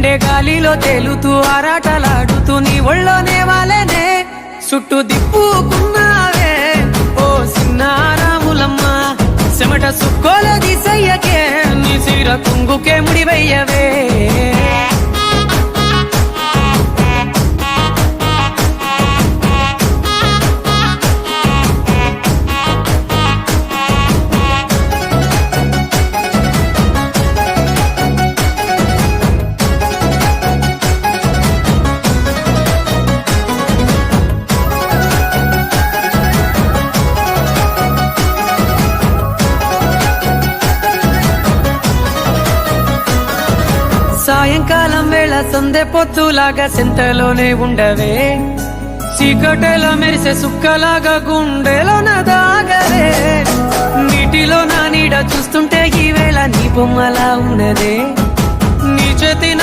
గుండె గాలిలో తేలుతూ ఆరాటలాడుతూ నీ ఒళ్ళోనే వాలేనే చుట్టూ దిప్పుకున్నావే ఓ సిన్నారాములమ్మ చెమట సుక్కోల దిశయ్యకే నీ సిర కుంగుకే ముడివయ్యవే సాయంకాలం వేళ సందె పొత్తులాగా సెంతలోనే ఉండవే చీకటిలో మెరిసే సుక్కలాగా గుండెలోన దాగవే నీటిలో నా నీడ చూస్తుంటే ఈ వేళ నీ బొమ్మలా ఉన్నదే నీ చేతిన